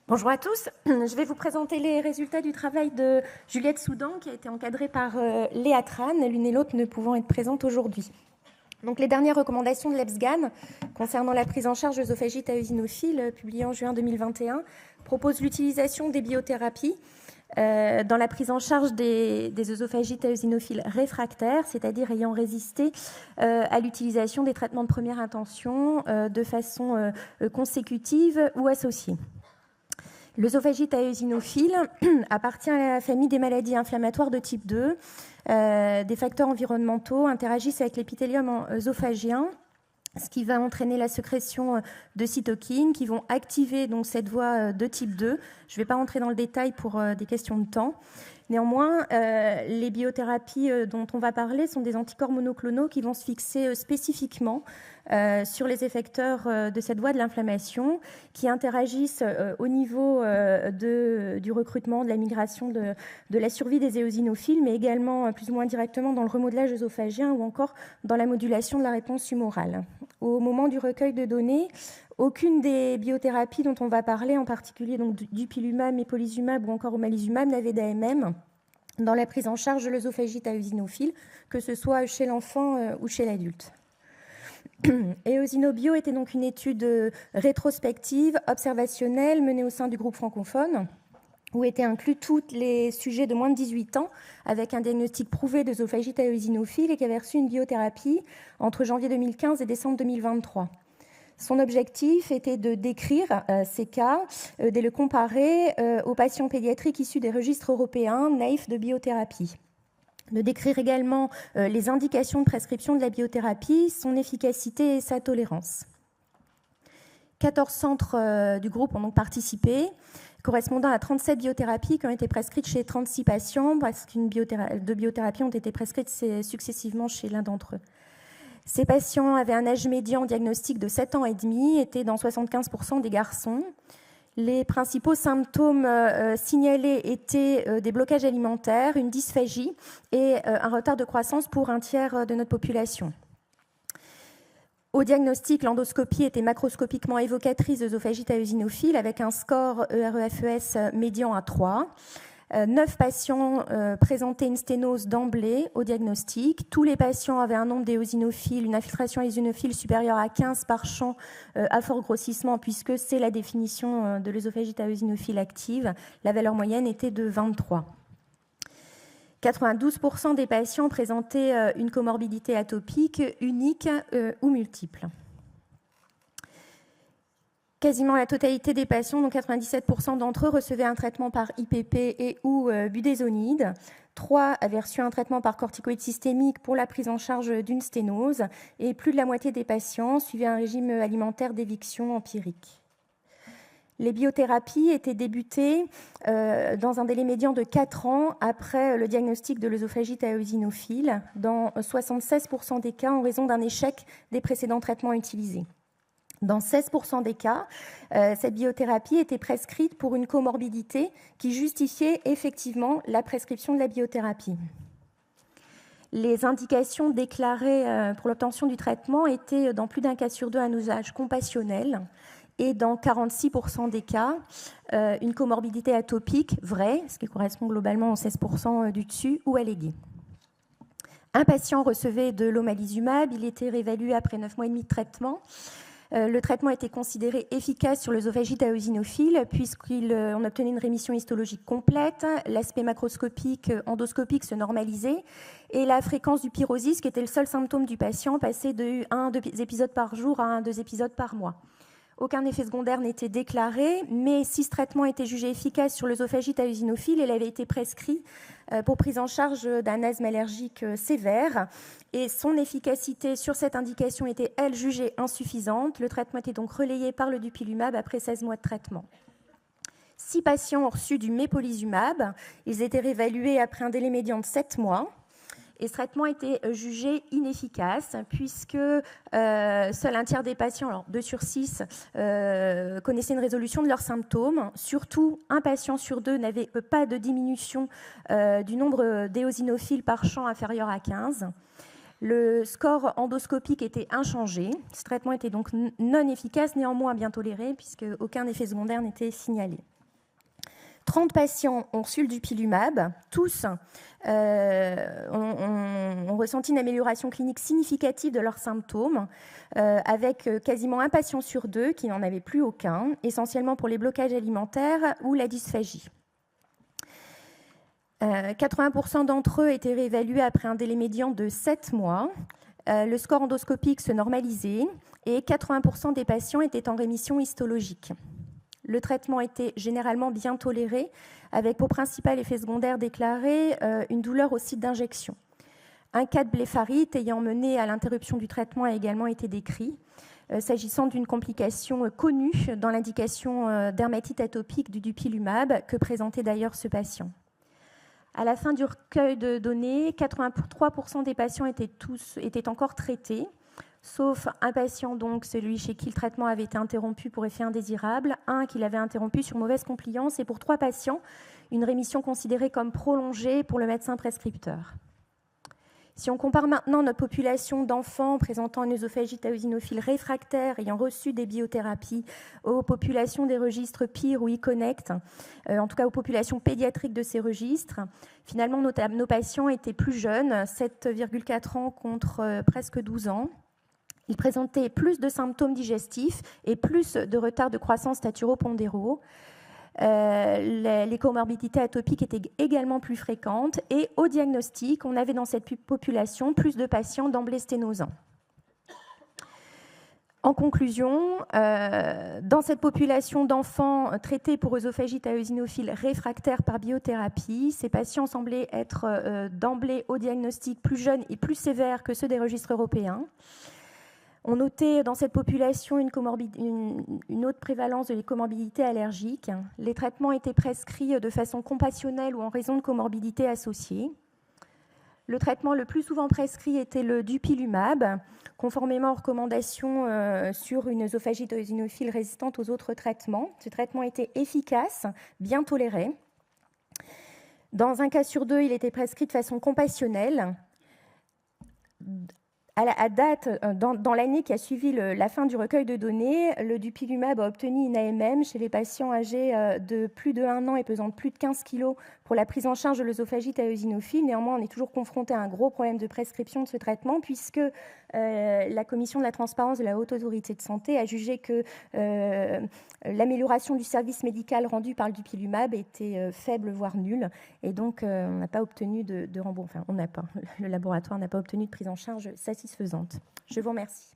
Bonjour à tous, je vais vous présenter les résultats du travail de Juliette Soudan qui a été encadrée par Léa Tran, l'une et l'autre ne pouvant être présentes aujourd'hui. Donc, les dernières recommandations de l'EBSGAN concernant la prise en charge d'œsophagite à eosinophile, publiées en juin 2021, proposent l'utilisation des biothérapies dans la prise en charge des œsophagites à eosinophiles réfractaires, c'est-à-dire ayant résisté à l'utilisation des traitements de première intention de façon consécutive ou associée. L'œsophagite à eosinophile appartient à la famille des maladies inflammatoires de type 2. Des facteurs environnementaux interagissent avec l'épithélium œsophagien, ce qui va entraîner la sécrétion de cytokines qui vont activer donc cette voie de type 2. Je ne vais pas rentrer dans le détail pour des questions de temps. Néanmoins, les biothérapies dont on va parler sont des anticorps monoclonaux qui vont se fixer spécifiquement sur les effecteurs de cette voie de l'inflammation, qui interagissent au niveau du recrutement, de la migration, de la survie des éosinophiles, mais également plus ou moins directement dans le remodelage œsophagien ou encore dans la modulation de la réponse humorale. Au moment du recueil de données, aucune des biothérapies dont on va parler, en particulier donc dupilumab, mépolizumab ou encore omalizumab, n'avait d'AMM dans la prise en charge de l'œsophagite à eosinophile, que ce soit chez l'enfant ou chez l'adulte. Eosinobio était donc une étude rétrospective, observationnelle, menée au sein du groupe francophone, où étaient inclus tous les sujets de moins de 18 ans, avec un diagnostic prouvé d'œsophagite à eosinophile et qui avaient reçu une biothérapie entre janvier 2015 et décembre 2023. Son objectif était de décrire ces cas, de le comparer aux patients pédiatriques issus des registres européens NAIF de biothérapie. De décrire également les indications de prescription de la biothérapie, son efficacité et sa tolérance. 14 centres du groupe ont donc participé, correspondant à 37 biothérapies qui ont été prescrites chez 36 patients, parce que deux biothérapies ont été prescrites successivement chez l'un d'entre eux. Ces patients avaient un âge médian diagnostique de 7 ans et demi, étaient dans 75% des garçons. Les principaux symptômes signalés étaient des blocages alimentaires, une dysphagie et un retard de croissance pour un tiers de notre population. Au diagnostic, l'endoscopie était macroscopiquement évocatrice d'œsophagite à eosinophile avec un score EREFES médian à 3. 9 patients présentaient une sténose d'emblée au diagnostic. Tous les patients avaient un nombre d'éosinophiles, une infiltration eosinophile supérieure à 15 par champ à fort grossissement, puisque c'est la définition de l'œsophagite à eosinophile active. La valeur moyenne était de 23. 92% des patients présentaient une comorbidité atopique unique ou multiple. Quasiment la totalité des patients, donc 97% d'entre eux, recevaient un traitement par IPP et ou budesonide. 3 avaient reçu un traitement par corticoïde systémique pour la prise en charge d'une sténose. Et plus de la moitié des patients suivaient un régime alimentaire d'éviction empirique. Les biothérapies étaient débutées dans un délai médian de 4 ans après le diagnostic de l'œsophagite à eosinophile, dans 76% des cas en raison d'un échec des précédents traitements utilisés. Dans 16% des cas, cette biothérapie était prescrite pour une comorbidité qui justifiait effectivement la prescription de la biothérapie. Les indications déclarées pour l'obtention du traitement étaient dans plus d'un cas sur 2 un usage compassionnel et dans 46% des cas, une comorbidité atopique vraie, ce qui correspond globalement aux 16% du dessus, ou alléguée. Un patient recevait de l'omalizumab, il était réévalué après 9 mois et demi de traitement. Le traitement était considéré efficace sur l'œsophagite à eosinophile puisqu'on obtenait une rémission histologique complète, l'aspect macroscopique, endoscopique se normalisait et la fréquence du pyrosis, qui était le seul symptôme du patient, passait de 1-2 épisodes par jour à 1-2 épisodes par mois. Aucun effet secondaire n'était déclaré, mais si ce traitement était jugé efficace sur l'œsophagite à eosinophile, il avait été prescrit pour prise en charge d'un asthme allergique sévère. Et son efficacité sur cette indication était, elle, jugée insuffisante. Le traitement était donc relayé par le dupilumab après 16 mois de traitement. 6 patients ont reçu du mépolizumab. Ils étaient réévalués après un délai médian de 7 mois. Et ce traitement était jugé inefficace puisque seul un tiers des patients, alors 2 sur 6, connaissaient une résolution de leurs symptômes. Surtout, un patient sur 2 n'avait pas de diminution du nombre d'éosinophiles par champ inférieur à 15. Le score endoscopique était inchangé. Ce traitement était donc non efficace, néanmoins bien toléré, puisque aucun effet secondaire n'était signalé. 30 patients ont reçu le dupilumab. Tous ont ressenti une amélioration clinique significative de leurs symptômes, avec quasiment un patient sur 2 qui n'en avait plus aucun, essentiellement pour les blocages alimentaires ou la dysphagie. 80% d'entre eux étaient réévalués après un délai médian de 7 mois. Le score endoscopique se normalisait et 80% des patients étaient en rémission histologique. Le traitement était généralement bien toléré, avec pour principal effet secondaire déclaré une douleur au site d'injection. Un cas de blépharite ayant mené à l'interruption du traitement a également été décrit, s'agissant d'une complication connue dans l'indication dermatite atopique du dupilumab que présentait d'ailleurs ce patient. À la fin du recueil de données, 83% des patients étaient encore traités, sauf un patient, donc celui chez qui le traitement avait été interrompu pour effet indésirable, un qui l'avait interrompu sur mauvaise compliance, et pour 3 patients, une rémission considérée comme prolongée pour le médecin prescripteur. Si on compare maintenant notre population d'enfants présentant une œsophagite eosinophile réfractaire ayant reçu des biothérapies aux populations des registres PIR ou eConnect, en tout cas aux populations pédiatriques de ces registres, finalement nos patients étaient plus jeunes, 7,4 ans contre presque 12 ans. Ils présentaient plus de symptômes digestifs et plus de retard de croissance staturo-pondéraux. Les comorbidités atopiques étaient également plus fréquentes et au diagnostic, on avait dans cette population plus de patients d'emblée sténosants. En conclusion, dans cette population d'enfants traités pour œsophagite eosinophile réfractaire par biothérapie, ces patients semblaient être d'emblée au diagnostic plus jeunes et plus sévères que ceux des registres européens. On notait dans cette population une haute prévalence de les comorbidités allergiques. Les traitements étaient prescrits de façon compassionnelle ou en raison de comorbidités associées. Le traitement le plus souvent prescrit était le dupilumab, conformément aux recommandations sur une œsophagite eosinophile résistante aux autres traitements. Ce traitement était efficace, bien toléré. Dans un cas sur 2, il était prescrit de façon compassionnelle. À date, dans l'année qui a suivi la fin du recueil de données, le dupilumab a obtenu une AMM chez les patients âgés de plus de 1 an et pesant plus de 15 kg pour la prise en charge de l'œsophagite eosinophile. Néanmoins, on est toujours confronté à un gros problème de prescription de ce traitement puisque la Commission de la transparence de la Haute Autorité de Santé a jugé que l'amélioration du service médical rendu par le dupilumab était faible, voire nulle. Et donc, on n'a pas obtenu de remboursement. Enfin, le laboratoire n'a pas obtenu de prise en charge satisfaisante. Je vous remercie.